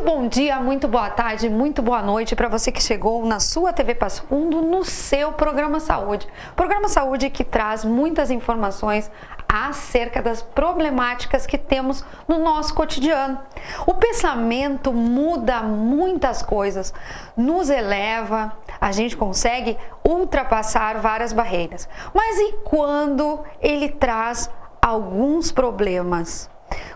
bom dia, muito boa tarde, muito boa noite para você que chegou na sua TV Passo Fundo, no seu Programa Saúde. Programa Saúde que traz muitas informações acerca das problemáticas que temos no nosso cotidiano. O pensamento muda muitas coisas, nos eleva, a gente consegue ultrapassar várias barreiras. Mas e quando ele traz alguns problemas?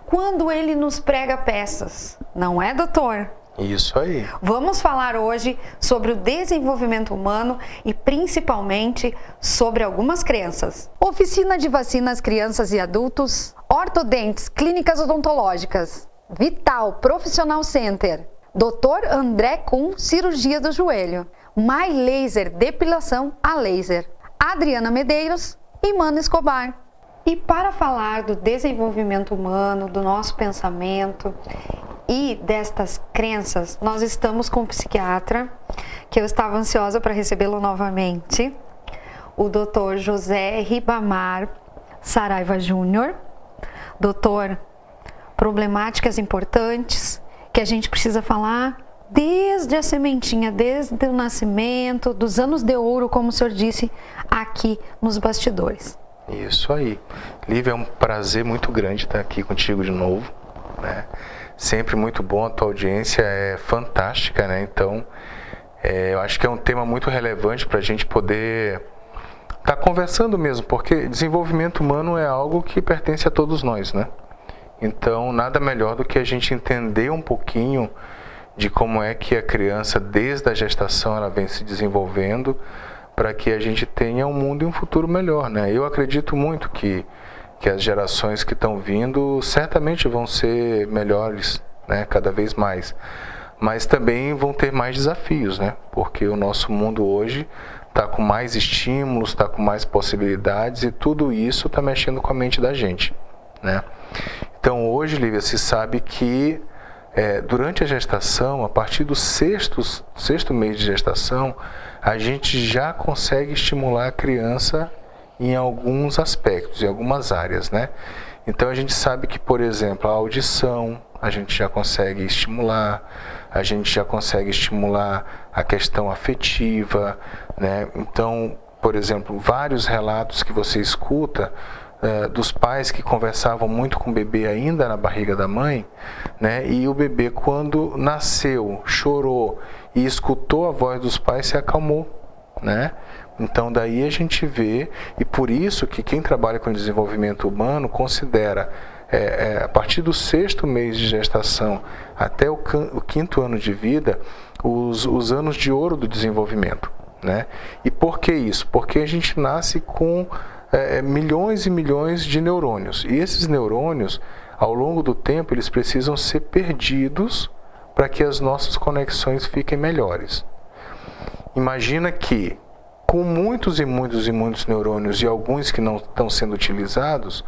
Quando ele nos prega peças, não é, doutor? Isso aí. Vamos falar hoje sobre o desenvolvimento humano e principalmente sobre algumas crenças. Oficina de vacinas crianças e adultos, Ortodentes, clínicas odontológicas, Vital Profissional Center, Dr. André Kuhn, cirurgia do joelho, My Laser, depilação a laser, Adriana Medeiros e Mano Escobar. E para falar do desenvolvimento humano, do nosso pensamento e destas crenças, nós estamos com um psiquiatra, que eu estava ansiosa para recebê-lo novamente, o Dr. José Ribamar Saraiva Júnior. Doutor, problemáticas importantes que a gente precisa falar desde a sementinha, desde o nascimento, dos anos de ouro, como o senhor disse, aqui nos bastidores. Isso aí. Lívia, é um prazer muito grande estar aqui contigo de novo, né? Sempre muito bom, a tua audiência é fantástica, né? Então, eu acho que é um tema muito relevante para a gente poder estar conversando mesmo, porque desenvolvimento humano é algo que pertence a todos nós, né? Então, nada melhor do que a gente entender um pouquinho de como é que a criança, desde a gestação, ela vem se desenvolvendo, para que a gente tenha um mundo e um futuro melhor, né? Eu acredito muito que as gerações que estão vindo certamente vão ser melhores, né? Cada vez mais. Mas também vão ter mais desafios, né? Porque o nosso mundo hoje está com mais estímulos, está com mais possibilidades e tudo isso está mexendo com a mente da gente, né? Então hoje, Lívia, se sabe que durante a gestação, a partir do sexto mês de gestação, a gente já consegue estimular a criança em alguns aspectos, em algumas áreas, né? Então a gente sabe que, por exemplo, a audição, a gente já consegue estimular, a gente já consegue estimular a questão afetiva, né? Então, por exemplo, vários relatos que você escuta dos pais que conversavam muito com o bebê ainda na barriga da mãe, né? E o bebê, quando nasceu, chorou e escutou a voz dos pais, se acalmou, né? Então daí a gente vê, e por isso que quem trabalha com desenvolvimento humano considera a partir do sexto mês de gestação até o quinto ano de vida os anos de ouro do desenvolvimento, né? E por que isso? Porque a gente nasce com milhões e milhões de neurônios, e esses neurônios, ao longo do tempo, eles precisam ser perdidos para que as nossas conexões fiquem melhores. Imagina que, com muitos e muitos e muitos neurônios e alguns que não estão sendo utilizados,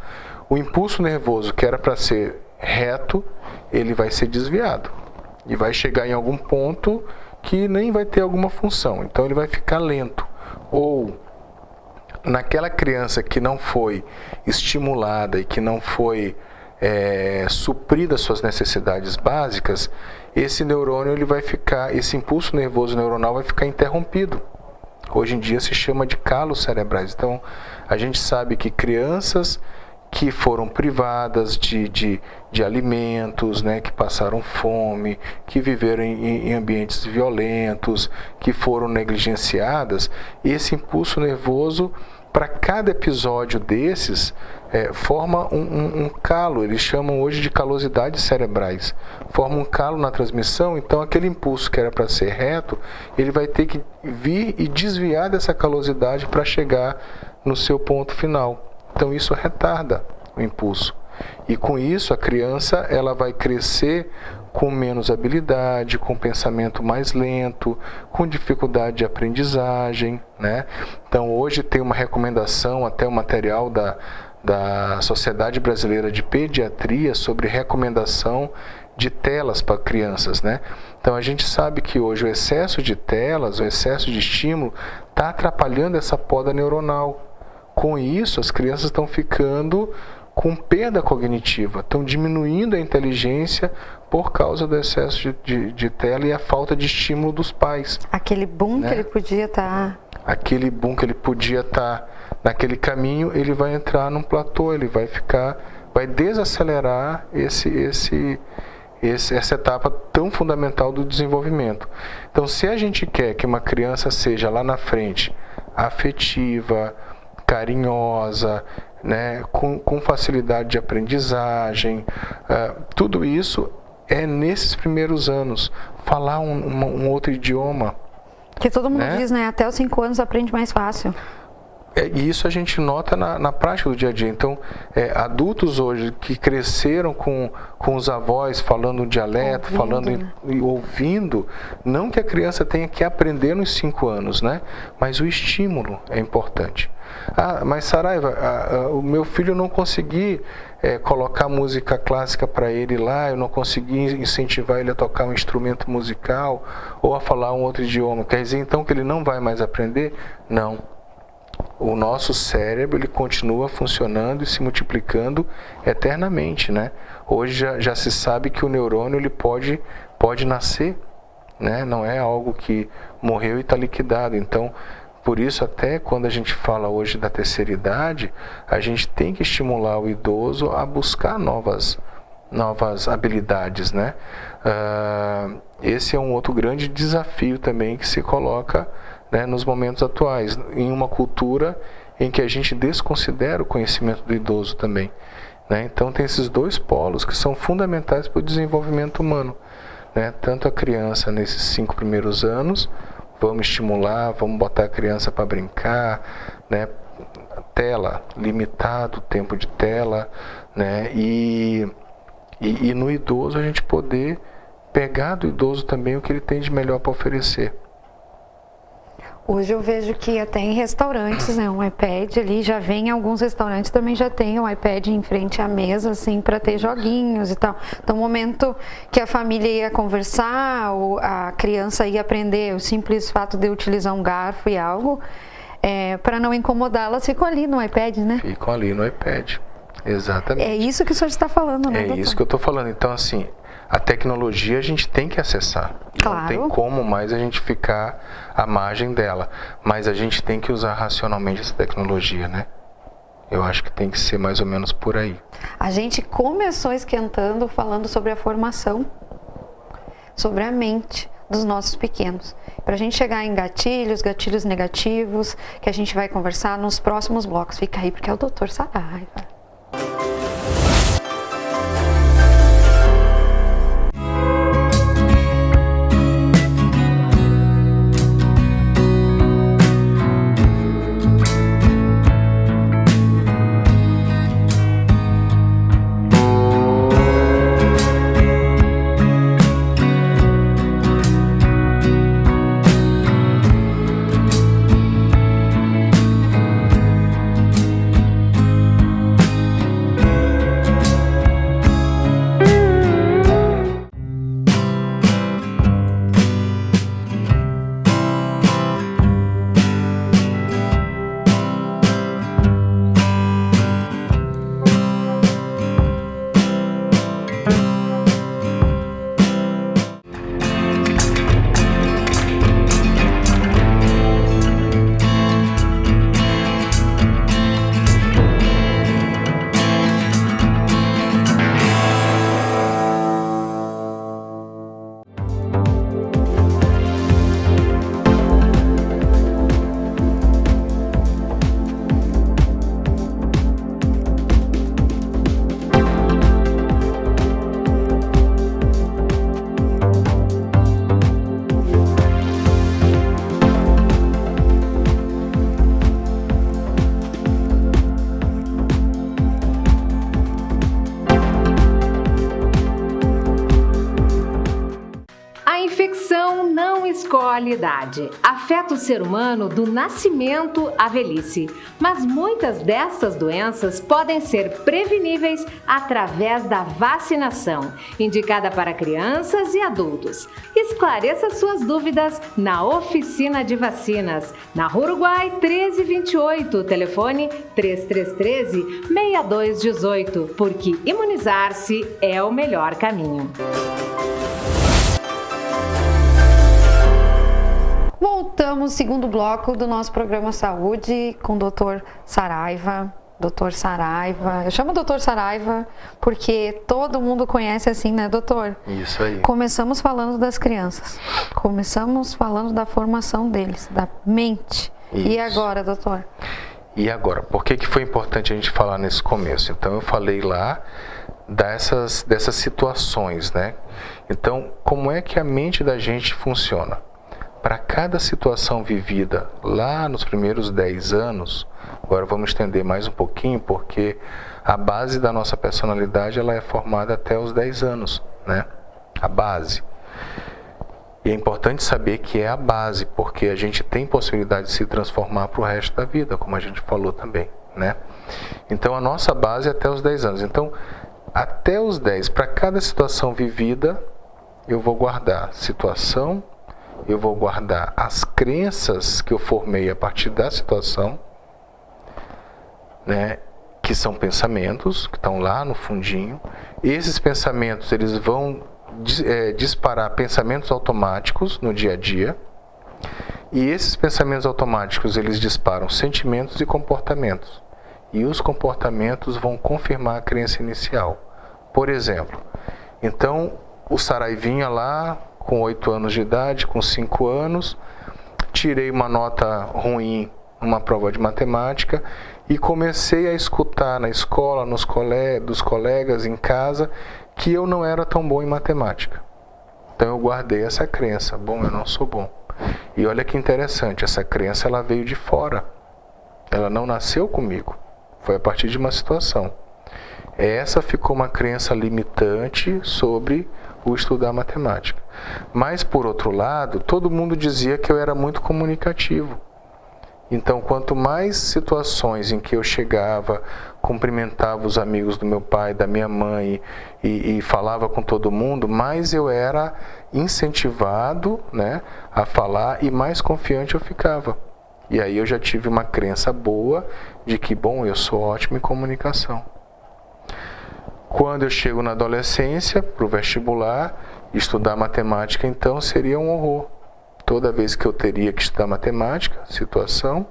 o impulso nervoso que era para ser reto, ele vai ser desviado e vai chegar em algum ponto que nem vai ter alguma função, então ele vai ficar lento. Ou naquela criança que não foi estimulada e que não foi suprida suas necessidades básicas, esse neurônio ele vai ficar, esse impulso nervoso neuronal vai ficar interrompido. Hoje em dia se chama de calos cerebrais. Então a gente sabe que crianças que foram privadas de alimentos, né, que passaram fome, que viveram em ambientes violentos, que foram negligenciadas, esse impulso nervoso, para cada episódio desses, forma um calo, eles chamam hoje de calosidades cerebrais. Forma um calo na transmissão, então aquele impulso que era para ser reto, ele vai ter que vir e desviar dessa calosidade para chegar no seu ponto final. Então isso retarda o impulso. E com isso a criança ela vai crescer com menos habilidade, com pensamento mais lento, com dificuldade de aprendizagem, né? Então hoje tem uma recomendação, até o material da Sociedade Brasileira de Pediatria sobre recomendação de telas para crianças, né? Então a gente sabe que hoje o excesso de telas, o excesso de estímulo está atrapalhando essa poda neuronal. Com isso, as crianças estão ficando com perda cognitiva, estão diminuindo a inteligência por causa do excesso de tela e a falta de estímulo dos pais. Aquele boom, né, que ele podia estar... Aquele boom que ele podia estar naquele caminho, ele vai entrar num platô, ele vai desacelerar essa etapa tão fundamental do desenvolvimento. Então, se a gente quer que uma criança seja lá na frente afetiva, carinhosa, né, com facilidade de aprendizagem, tudo isso é nesses primeiros anos. Falar um outro idioma. Que todo mundo diz, né? Até os 5 anos aprende mais fácil. E isso a gente nota na prática do dia a dia. Então, adultos hoje que cresceram com os avós falando um dialeto, ouvindo, não que a criança tenha que aprender nos 5 anos, né? Mas o estímulo é importante. Mas Saraiva, o meu filho, eu não consegui colocar música clássica para ele lá, eu não consegui incentivar ele a tocar um instrumento musical ou a falar um outro idioma. Quer dizer, então, que ele não vai mais aprender? Não. O nosso cérebro, ele continua funcionando e se multiplicando eternamente, né? Hoje já se sabe que o neurônio ele pode nascer, né? Não é algo que morreu e está liquidado. Então, por isso, até quando a gente fala hoje da terceira idade, a gente tem que estimular o idoso a buscar novas habilidades, né? Esse é um outro grande desafio também que se coloca, né, nos momentos atuais, em uma cultura em que a gente desconsidera o conhecimento do idoso também, né? Então tem esses dois polos que são fundamentais para o desenvolvimento humano, né? Tanto a criança nesses 5 primeiros anos, vamos estimular, vamos botar a criança para brincar, né? Tela, limitado, tempo de tela, né? E no idoso a gente poder pegar do idoso também o que ele tem de melhor para oferecer. Hoje eu vejo que até em restaurantes, né, um iPad ali, já vem em alguns restaurantes também já tem um iPad em frente à mesa, assim, para ter joguinhos e tal. Então, o momento que a família ia conversar, ou a criança ia aprender, o simples fato de utilizar um garfo e algo, para não incomodá-las, ficam ali no iPad, né? Ficam ali no iPad, exatamente. É isso que o senhor está falando, né, doutor? É isso que eu estou falando. Então, assim, a tecnologia a gente tem que acessar. Claro. Não tem como mais a gente ficar à margem dela. Mas a gente tem que usar racionalmente essa tecnologia, né? Eu acho que tem que ser mais ou menos por aí. A gente começou esquentando falando sobre a formação, sobre a mente dos nossos pequenos. Para a gente chegar em gatilhos negativos, que a gente vai conversar nos próximos blocos. Fica aí, porque é o Dr. Saraiva. escolhe idade. Afeta o ser humano do nascimento à velhice. Mas muitas dessas doenças podem ser preveníveis através da vacinação, indicada para crianças e adultos. Esclareça suas dúvidas na Oficina de Vacinas, na Rua Uruguai 1328, telefone 3313-6218, porque imunizar-se é o melhor caminho. Voltamos, segundo bloco do nosso programa Saúde, com o Dr. Saraiva. Doutor Saraiva, eu chamo Doutor Saraiva porque todo mundo conhece assim, né, doutor? Isso aí. Começamos falando das crianças, começamos falando da formação deles, da mente. Isso. E agora, doutor? E agora, por que foi importante a gente falar nesse começo? Então, eu falei lá dessas situações, né? Então, como é que a mente da gente funciona? Para cada situação vivida lá nos primeiros 10 anos, agora vamos estender mais um pouquinho, porque a base da nossa personalidade ela é formada até os 10 anos, né? A base. E é importante saber que é a base, porque a gente tem possibilidade de se transformar para o resto da vida, como a gente falou também, né? Então, a nossa base é até os 10 anos. Então, até os 10, para cada situação vivida, eu vou guardar situação, eu vou guardar as crenças que eu formei a partir da situação, né, que são pensamentos, que estão lá no fundinho. Esses pensamentos, eles vão disparar pensamentos automáticos no dia a dia. E esses pensamentos automáticos, eles disparam sentimentos e comportamentos. E os comportamentos vão confirmar a crença inicial. Por exemplo, então, o Saraivinha lá, com 8 anos de idade, com 5 anos, tirei uma nota ruim numa prova de matemática e comecei a escutar na escola, dos colegas, em casa, que eu não era tão bom em matemática. Então eu guardei essa crença, bom, eu não sou bom. E olha que interessante, essa crença ela veio de fora, ela não nasceu comigo, foi a partir de uma situação. Essa ficou uma crença limitante sobre o estudar matemática. Mas, por outro lado, todo mundo dizia que eu era muito comunicativo. Então, quanto mais situações em que eu chegava, cumprimentava os amigos do meu pai, da minha mãe e falava com todo mundo, mais eu era incentivado, né, a falar e mais confiante eu ficava. E aí eu já tive uma crença boa de que, bom, eu sou ótimo em comunicação. Quando eu chego na adolescência, para o vestibular, estudar matemática, então, seria um horror. Toda vez que eu teria que estudar matemática, situação,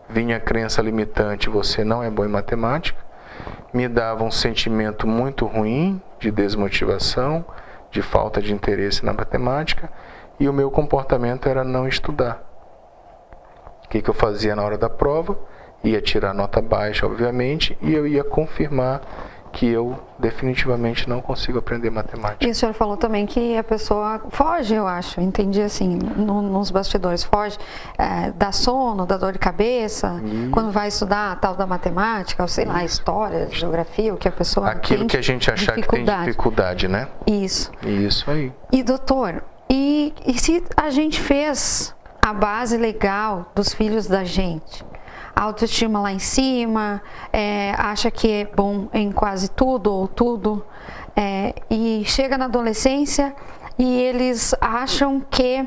vinha a crença limitante, você não é bom em matemática, me dava um sentimento muito ruim de desmotivação, de falta de interesse na matemática, e o meu comportamento era não estudar. O que eu fazia na hora da prova? Ia tirar nota baixa, obviamente, e eu ia confirmar que eu definitivamente não consigo aprender matemática. E o senhor falou também que a pessoa foge, eu acho, entendi assim, nos bastidores, foge, dá sono, dá dor de cabeça, quando vai estudar a tal da matemática, ou sei lá, história, geografia, o que a pessoa aquilo que a gente achar que tem dificuldade, né? Isso. Isso aí. E doutor, e se a gente fez a base legal dos filhos da gente? Autoestima lá em cima, acha que é bom em quase tudo ou tudo, e chega na adolescência e eles acham que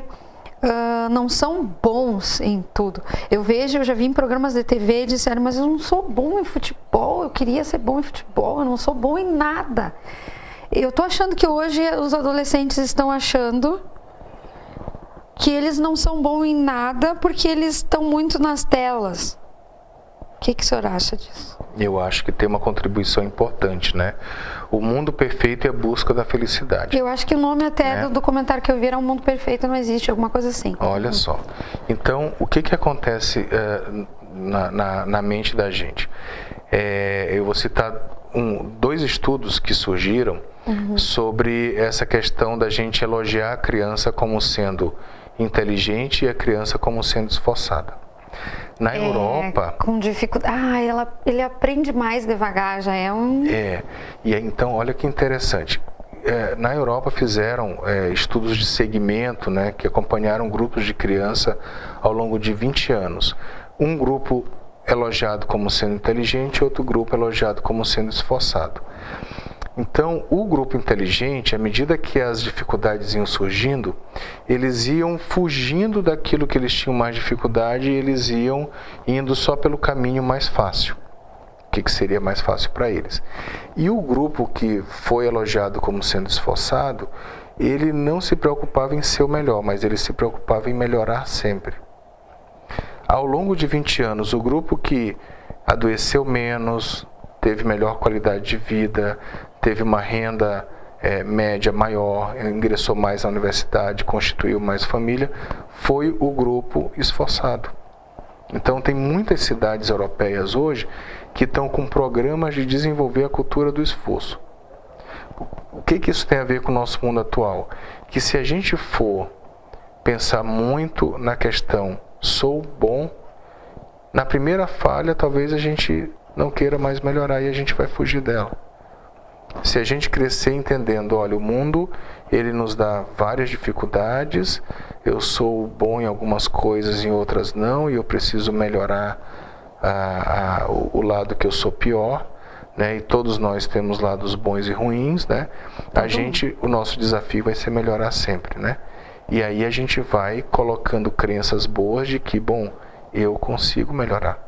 não são bons em tudo. Eu já vi em programas de TV e disseram, mas eu não sou bom em futebol, eu queria ser bom em futebol, eu não sou bom em nada. Eu tô achando que hoje os adolescentes estão achando que eles não são bons em nada porque eles estão muito nas telas. O que o senhor acha disso? Eu acho que tem uma contribuição importante, né? O mundo perfeito é a busca da felicidade. Eu acho que o nome até do documentário que eu vi era Um Mundo Perfeito Não Existe, alguma coisa assim. Olha só. Então, o que acontece na mente da gente? Eu vou citar 2 estudos que surgiram sobre essa questão da gente elogiar a criança como sendo inteligente e a criança como sendo esforçada. Na Europa... Com dificuldade... ele aprende mais devagar, já é um... E aí, então, olha que interessante. na Europa fizeram estudos de segmento, né, que acompanharam grupos de criança ao longo de 20 anos. Um grupo elogiado como sendo inteligente, outro grupo elogiado como sendo esforçado. Então, o grupo inteligente, à medida que as dificuldades iam surgindo, eles iam fugindo daquilo que eles tinham mais dificuldade e eles iam indo só pelo caminho mais fácil. O que seria mais fácil para eles. E o grupo que foi elogiado como sendo esforçado, ele não se preocupava em ser o melhor, mas ele se preocupava em melhorar sempre. Ao longo de 20 anos, o grupo que adoeceu menos, teve melhor qualidade de vida, teve uma renda média maior, ingressou mais na universidade, constituiu mais família, foi o grupo esforçado. Então, tem muitas cidades europeias hoje que estão com programas de desenvolver a cultura do esforço. O que isso tem a ver com o nosso mundo atual? Que se a gente for pensar muito na questão sou bom, na primeira falha talvez a gente não queira mais melhorar e a gente vai fugir dela. Se a gente crescer entendendo, olha, o mundo ele nos dá várias dificuldades, eu sou bom em algumas coisas, em outras não, e eu preciso melhorar o lado que eu sou pior, né? E todos nós temos lados bons e ruins, né? O nosso desafio vai ser melhorar sempre, né? E aí a gente vai colocando crenças boas de que, bom, eu consigo melhorar.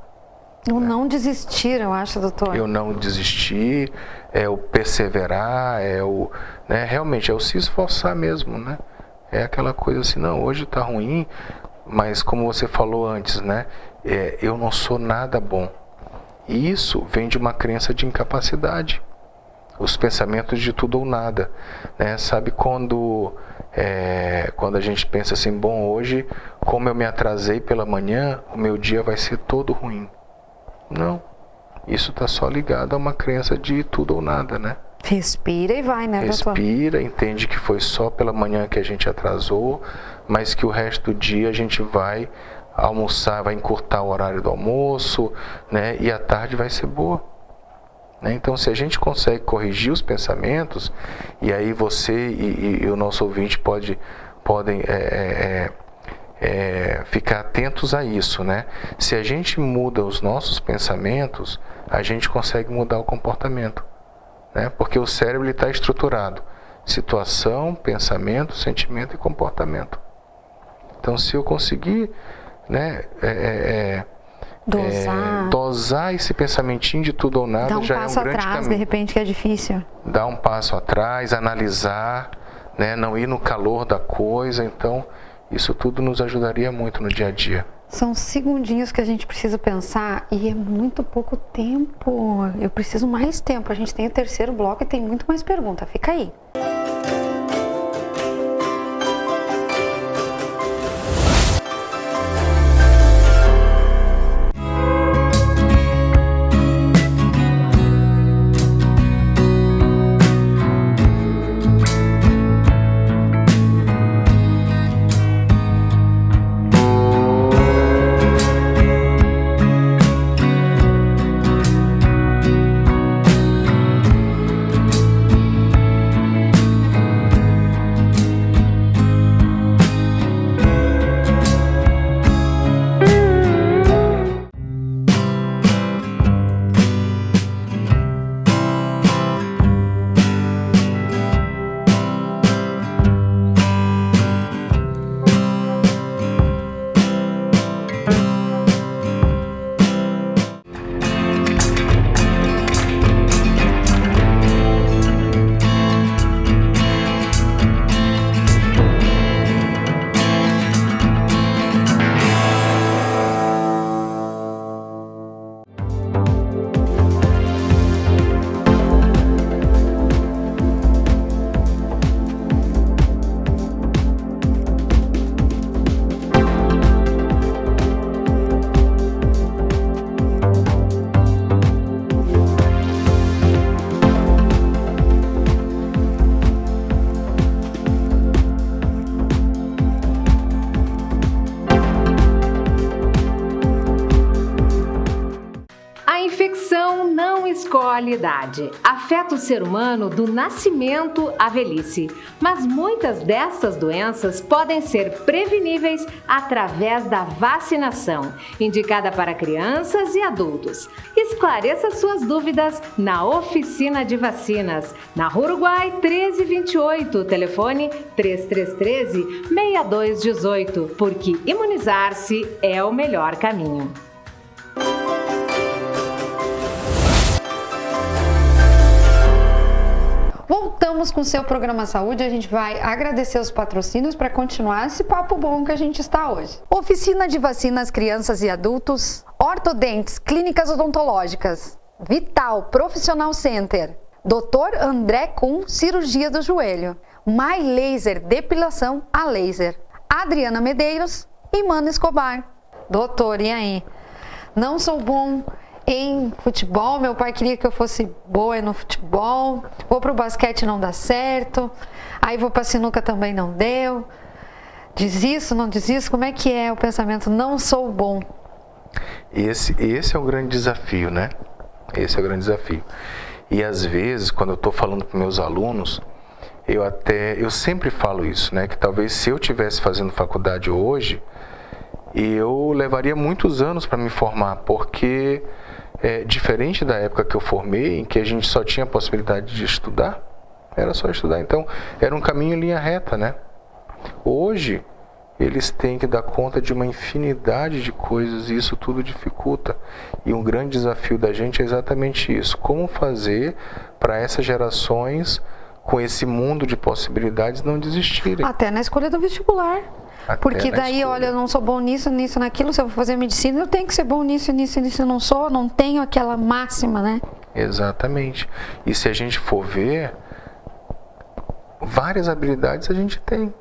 O não desistir, eu acho, doutor. Eu não desistir, é o perseverar, né, realmente é o se esforçar mesmo, né? É aquela coisa assim, não, hoje está ruim, mas como você falou antes, né? Eu não sou nada bom. E isso vem de uma crença de incapacidade. Os pensamentos de tudo ou nada, né? Sabe quando a gente pensa assim, bom, hoje, como eu me atrasei pela manhã, o meu dia vai ser todo ruim. Não, isso está só ligado a uma crença de tudo ou nada, né? Respira e vai, né, doutor? Respira, entende que foi só pela manhã que a gente atrasou, mas que o resto do dia a gente vai almoçar, vai encurtar o horário do almoço, né? E a tarde vai ser boa. Né? Então, se a gente consegue corrigir os pensamentos, e aí você e o nosso ouvinte podem ficar atentos a isso, né? Se a gente muda os nossos pensamentos, a gente consegue mudar o comportamento, né? Porque o cérebro está estruturado: situação, pensamento, sentimento e comportamento. Então, se eu conseguir, né, dosar esse pensamentinho de tudo ou nada, já é um grande caminho. Dar um passo atrás, de repente, que é difícil. Dar um passo atrás, analisar, né, não ir no calor da coisa. Então, isso tudo nos ajudaria muito no dia a dia. São segundinhos que a gente precisa pensar e é muito pouco tempo. Eu preciso mais tempo. A gente tem o terceiro bloco e tem muito mais pergunta. Fica aí. escolhe idade. Afeta o ser humano do nascimento à velhice. Mas muitas dessas doenças podem ser preveníveis através da vacinação, indicada para crianças e adultos. Esclareça suas dúvidas na Oficina de Vacinas, na Rua Uruguai 1328, telefone 3313-6218, porque imunizar-se é o melhor caminho. Voltamos com o seu programa Saúde. A gente vai agradecer os patrocínios para continuar esse papo bom que a gente está hoje. Oficina de Vacinas Crianças e Adultos, Ortodentes, Clínicas Odontológicas, Vital Profissional Center, Dr. André Kuhn, Cirurgia do Joelho, My Laser, Depilação a Laser, Adriana Medeiros e Mano Escobar. Doutor, e aí? Não sou bom em futebol, meu pai queria que eu fosse boa no futebol, vou pro basquete, não dá certo, aí vou pra sinuca, também não deu, desisto, não desisto, como é que é o pensamento, não sou bom? Esse é o grande desafio, né? Esse é o grande desafio. E às vezes, quando eu estou falando com meus alunos, eu sempre falo isso, né? Que talvez se eu estivesse fazendo faculdade hoje, eu levaria muitos anos para me formar, porque diferente da época que eu formei, em que a gente só tinha a possibilidade de estudar, era só estudar. Então, era um caminho em linha reta, né? Hoje, eles têm que dar conta de uma infinidade de coisas e isso tudo dificulta. E um grande desafio da gente é exatamente isso. Como fazer para essas gerações, com esse mundo de possibilidades, não desistirem. Até na escolha do vestibular. Porque daí, olha, eu não sou bom nisso, naquilo, se eu vou fazer medicina, eu tenho que ser bom nisso, eu não sou, não tenho aquela máxima, né? Exatamente. E se a gente for ver, várias habilidades a gente tem,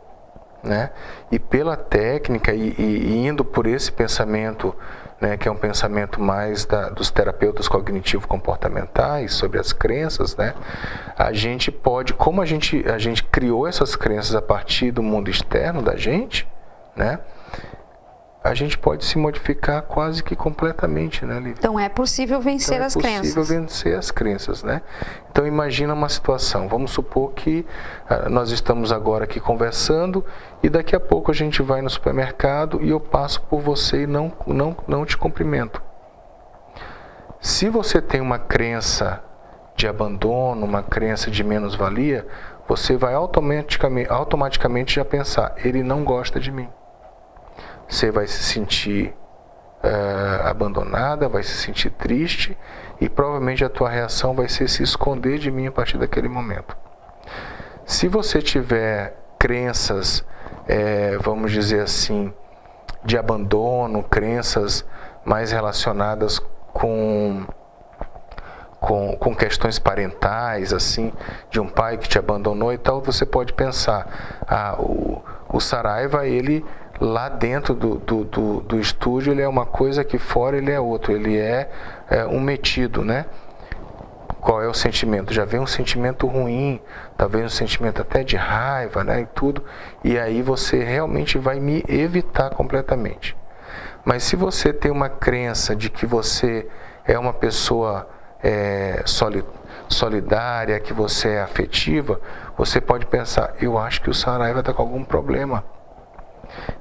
né? E pela técnica e indo por esse pensamento, né, que é um pensamento mais dos terapeutas cognitivo-comportamentais sobre as crenças, né? A gente pode, como a gente criou essas crenças a partir do mundo externo da gente, né? A gente pode se modificar quase que completamente, né, Lívia? Então é possível vencer as crenças. É possível vencer as crenças, né? Então imagina uma situação, vamos supor que nós estamos agora aqui conversando e daqui a pouco a gente vai no supermercado e eu passo por você e não te cumprimento. Se você tem uma crença de abandono, uma crença de menos-valia, você vai automaticamente já pensar, ele não gosta de mim. Você vai se sentir abandonada, vai se sentir triste e provavelmente a tua reação vai ser se esconder de mim a partir daquele momento. Se você tiver crenças, vamos dizer assim, de abandono, crenças mais relacionadas com questões parentais, assim, de um pai que te abandonou e tal, você pode pensar, o Saraiva, ele lá dentro do estúdio, ele é uma coisa, aqui fora ele é outro, ele é um metido, né? Qual é o sentimento? Já vem um sentimento ruim, talvez um sentimento até de raiva, né, e tudo, e aí você realmente vai me evitar completamente. Mas se você tem uma crença de que você é uma pessoa solidária, que você é afetiva, você pode pensar, eu acho que o Saraiva está com algum problema.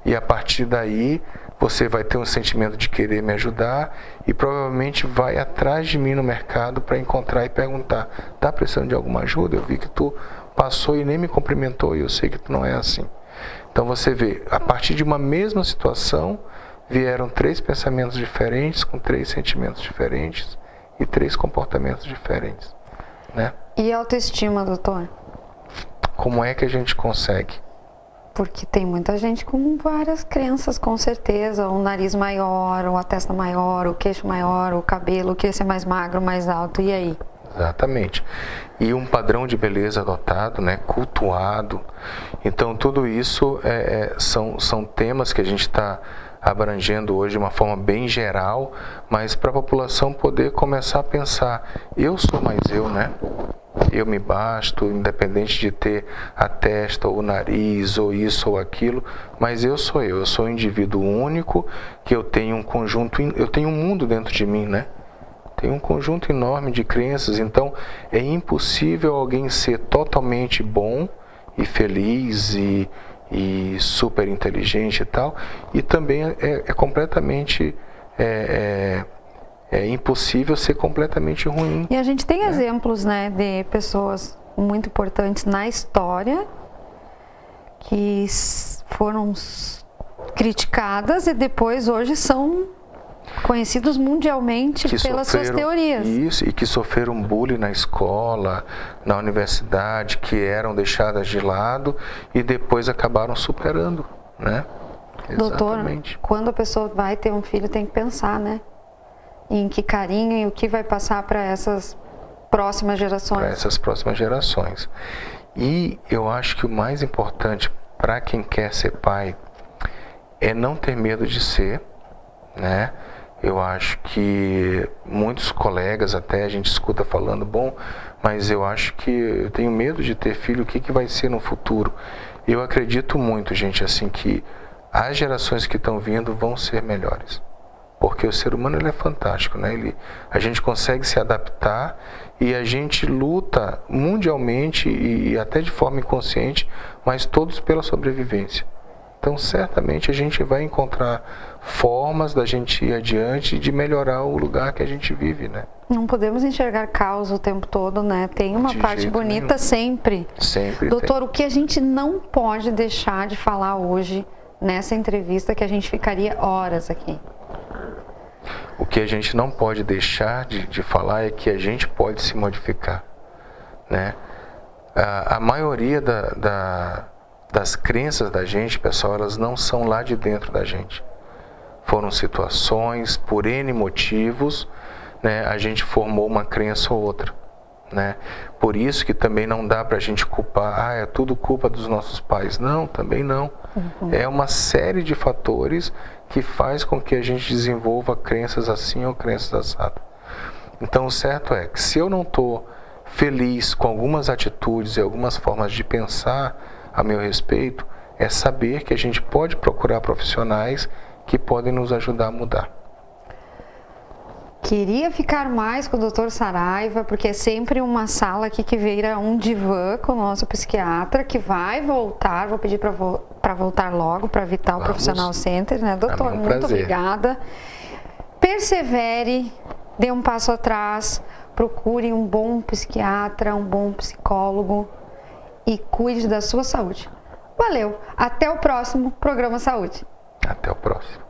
E a partir daí, você vai ter um sentimento de querer me ajudar e provavelmente vai atrás de mim no mercado para encontrar e perguntar, tá precisando de alguma ajuda? Eu vi que tu passou e nem me cumprimentou e eu sei que tu não é assim. Então você vê, a partir de uma mesma situação, vieram 3 pensamentos diferentes, com 3 sentimentos diferentes e 3 comportamentos diferentes, né? E autoestima, doutor? Como é que a gente consegue? Porque tem muita gente com várias crenças, com certeza. O nariz maior, ou a testa maior, o queixo maior, o cabelo, que ser mais magro, mais alto. E aí? Exatamente. E um padrão de beleza adotado, né, cultuado. Então, tudo isso são temas que a gente está abrangendo hoje de uma forma bem geral, mas para a população poder começar a pensar, eu sou mais eu, né? Eu me basto, independente de ter a testa, ou o nariz, ou isso ou aquilo, mas eu sou um indivíduo único, que eu tenho um conjunto, eu tenho um mundo dentro de mim, né? Tem um conjunto enorme de crenças, então é impossível alguém ser totalmente bom e feliz e super inteligente e tal, e também é completamente impossível ser completamente ruim. E a gente tem exemplos, né, de pessoas muito importantes na história que foram criticadas e depois hoje são conhecidos mundialmente pelas suas teorias. Isso, e que sofreram bullying na escola, na universidade, que eram deixadas de lado e depois acabaram superando, né? Doutor, Exatamente. quando a pessoa vai ter um filho, tem que pensar, né? Em que carinho e o que vai passar para essas próximas gerações. Para essas próximas gerações. E eu acho que o mais importante para quem quer ser pai é não ter medo de ser, né? Eu acho que muitos colegas até a gente escuta falando, bom, mas eu acho que eu tenho medo de ter filho, o que vai ser no futuro? Eu acredito muito, gente, assim, que as gerações que estão vindo vão ser melhores. Porque o ser humano ele é fantástico, né? A gente consegue se adaptar e a gente luta mundialmente e até de forma inconsciente, mas todos pela sobrevivência. Então, certamente, a gente vai encontrar formas da gente ir adiante e de melhorar o lugar que a gente vive, né? Não podemos enxergar caos o tempo todo, né? Tem uma parte bonita nenhum. Sempre. Sempre. Doutor, o que a gente não pode deixar de falar hoje nessa entrevista, que a gente ficaria horas aqui? O que a gente não pode deixar de falar é que a gente pode se modificar, né? A maioria das crenças da gente, pessoal, elas não são lá de dentro da gente. Foram situações, por N motivos, né, a gente formou uma crença ou outra, né? Por isso que também não dá pra gente culpar, é tudo culpa dos nossos pais. Não, também não. É uma série de fatores que faz com que a gente desenvolva crenças assim ou crenças assado. Então o certo é que se eu não estou feliz com algumas atitudes e algumas formas de pensar a meu respeito, é saber que a gente pode procurar profissionais que podem nos ajudar a mudar. Queria ficar mais com o Dr. Saraiva, porque é sempre uma sala aqui que vira um divã com o nosso psiquiatra, que vai voltar, vou pedir para voltar logo para Vital Profissional Center, né, doutor? Muito obrigada. Persevere, dê um passo atrás, procure um bom psiquiatra, um bom psicólogo e cuide da sua saúde. Valeu, até o próximo Programa Saúde. Até o próximo.